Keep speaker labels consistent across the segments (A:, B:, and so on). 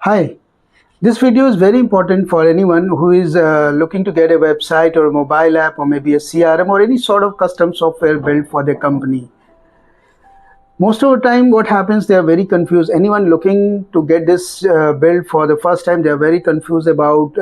A: Hi, this video is very important for anyone who is looking to get a website or a mobile app or maybe a CRM or any sort of custom software built for their company. Most of the time what happens, they are very confused. Anyone looking to get this built for the first time, they are very confused about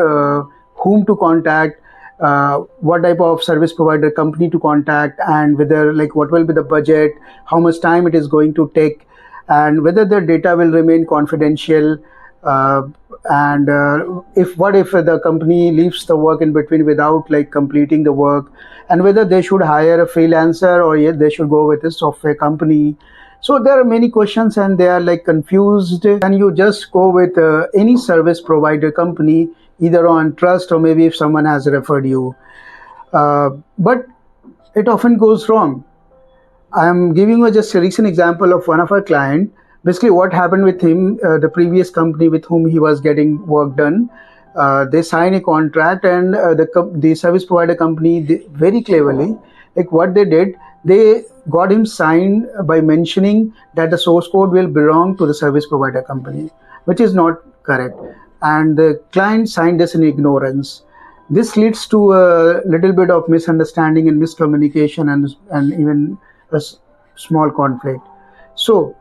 A: whom to contact, what type of service provider company to contact, and whether what will be the budget, how much time it is going to take, and whether their data will remain confidential. What if the company leaves the work in between without completing the work, and whether they should hire a freelancer or yet they should go with a software company. So there are many questions and they are confused, and you just go with any service provider company, either on trust or maybe if someone has referred you, but it often goes wrong. I'm giving you just a recent example of one of our clients. Basically what happened with him, the previous company with whom he was getting work done, they signed a contract, and the service provider company, very cleverly, what they did, they got him signed by mentioning that the source code will belong to the service provider company, which is not correct, and the client signed this in ignorance. This leads to a little bit of misunderstanding and miscommunication, and even a small conflict. So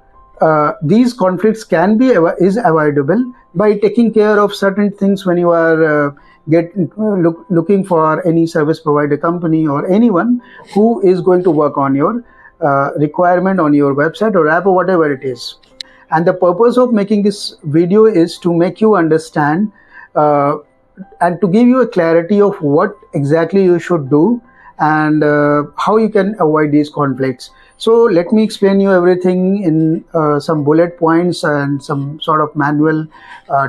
A: these conflicts can be avoidable by taking care of certain things when you are looking for any service provider company or anyone who is going to work on your requirement on your website or app or whatever it is. And the purpose of making this video is to make you understand and to give you a clarity of what exactly you should do and how you can avoid these conflicts. So let me explain you everything in some bullet points and some sort of manual.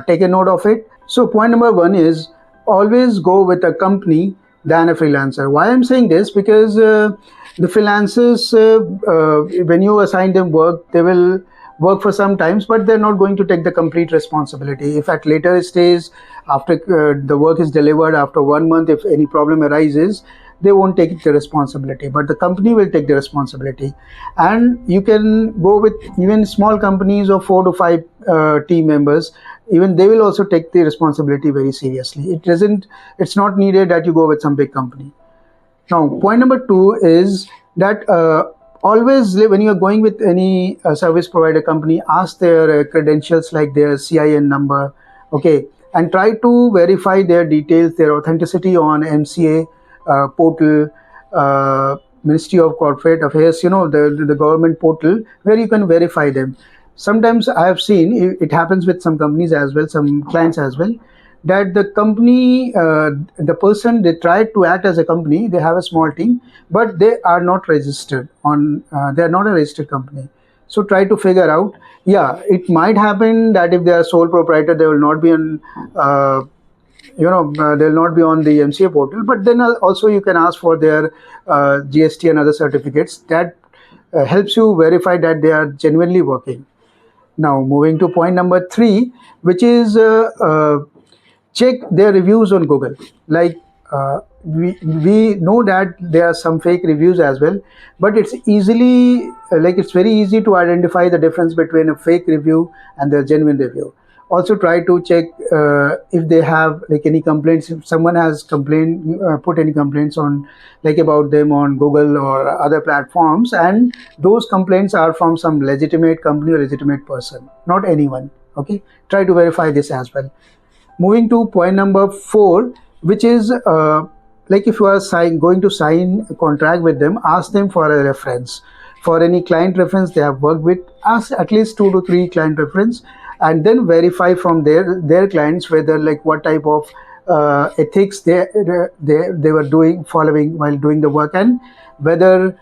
A: Take a note of it. So point number one is always go with a company than a freelancer. Why I'm saying this? Because the freelancers, when you assign them work, they will work for some times, but they're not going to take the complete responsibility. If at later stage, after the work is delivered, after 1 month, if any problem arises, they won't take the responsibility, but the company will take the responsibility. And you can go with even small companies of 4 to 5 team members. Even they will also take the responsibility very seriously. It's not needed that you go with some big company. Now, point number two is that always when you're going with any service provider company, ask their credentials, like their CIN number, okay, and try to verify their details, their authenticity on MCA portal, Ministry of Corporate Affairs, the government portal where you can verify them. Sometimes I have seen it happens with some companies as well, some clients as well, that the company, the person, they try to act as a company, they have a small team, but they are not registered on, they are not a registered company. So try to figure out, yeah, it might happen that if they are sole proprietor, they will not be on they'll not be on the MCA portal, but then also you can ask for their GST and other certificates. That helps you verify that they are genuinely working. Now moving to point number three, which is check their reviews on Google. We know that there are some fake reviews as well, but it's very easy to identify the difference between a fake review and the genuine review. Also try to check if they have any complaints. If someone has put any complaints on about them on Google or other platforms, and those complaints are from some legitimate company or legitimate person, not anyone. Okay, try to verify this as well. Moving to point number four, which is if you are going to sign a contract with them, ask them for a reference. For any client reference they have worked with, ask at least 2 to 3 client reference, and then verify from their clients whether what type of ethics they were following while doing the work, and whether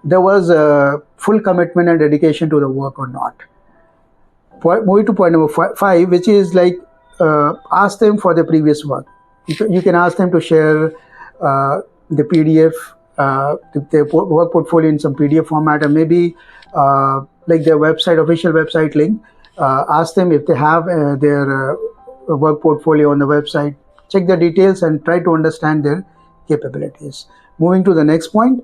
A: there was a full commitment and dedication to the work or not. Moving to point number 5, which is ask them for the previous work. You can ask them to share the PDF, their work portfolio in some PDF format, and maybe their website, official website link. Ask them if they have their work portfolio on the website. Check the details and try to understand their capabilities. Moving to the next point,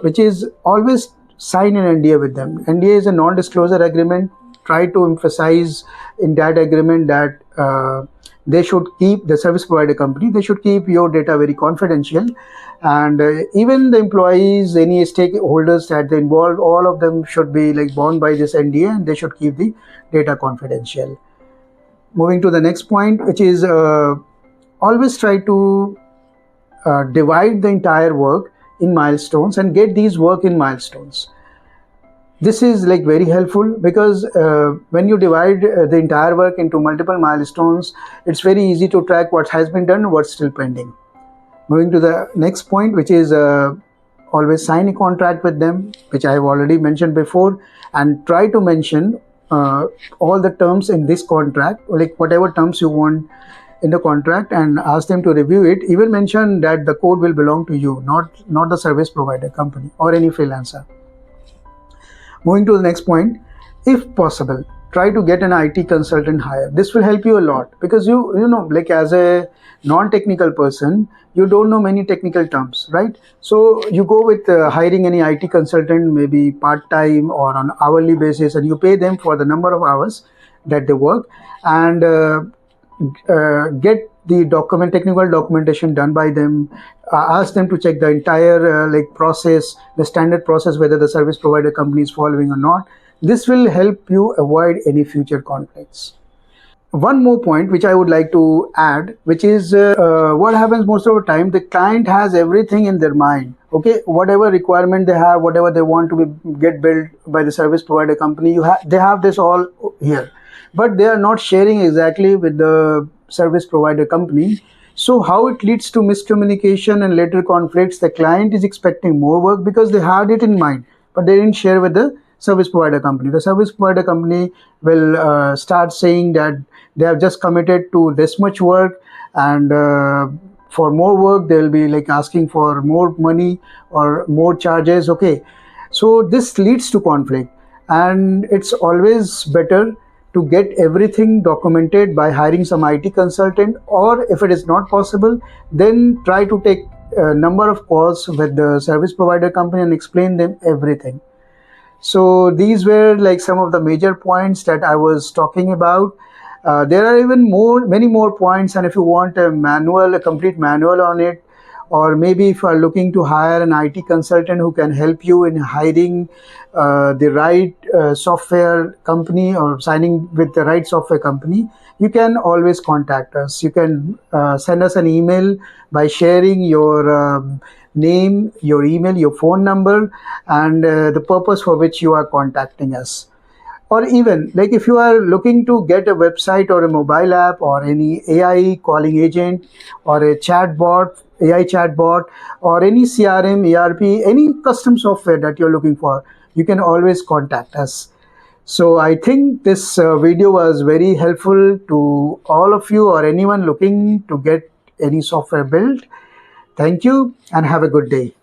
A: which is always sign an NDA with them. NDA is a non-disclosure agreement. try to emphasize in that agreement that they should keep, the service provider company, they should keep your data very confidential, and even the employees, any stakeholders that they involve, all of them should be like bound by this NDA, and they should keep the data confidential. Moving to the next point, which is always try to divide the entire work in milestones and get these work in milestones. This is like very helpful because when you divide the entire work into multiple milestones, it's very easy to track what has been done and what's still pending. Moving to the next point, which is always sign a contract with them, which I have already mentioned before, and try to mention all the terms in this contract, like whatever terms you want in the contract, and ask them to review it. Even mention that the code will belong to you, not the service provider company or any freelancer. Moving to the next point, if possible, try to get an IT consultant hired. This will help you a lot because you know, like as a non-technical person, you don't know many technical terms, right? So you go with hiring any IT consultant, maybe part-time or on hourly basis, and you pay them for the number of hours that they work, and get the technical documentation done by them. Ask them to check the entire like process, the standard process, whether the service provider company is following or not. This will help you avoid any future conflicts. One more point which I would like to add, which is what happens most of the time, the client has everything in their mind. Okay, whatever requirement they have, whatever they want to get built by the service provider company, they have this all here, but they are not sharing exactly with the service provider company. So how it leads to miscommunication and later conflicts. The client is expecting more work because they had it in mind, but they didn't share with the service provider company. The service provider company will start saying that they have just committed to this much work, and for more work they will be like asking for more money or more charges. Okay, so this leads to conflict, and it's always better to get everything documented by hiring some IT consultant, or if it is not possible, then try to take a number of calls with the service provider company and explain them everything. So these were like some of the major points that I was talking about. There are even many more points, and if you want a complete manual on it, or maybe if you are looking to hire an IT consultant who can help you in hiring the right software company or signing with the right software company, you can always contact us. You can send us an email by sharing your name, your email, your phone number, and the purpose for which you are contacting us. Or even like if you are looking to get a website or a mobile app or any AI calling agent or a chatbot, AI chatbot, or any CRM, ERP, any custom software that you're looking for, you can always contact us. So I think this video was very helpful to all of you or anyone looking to get any software built. Thank you and have a good day.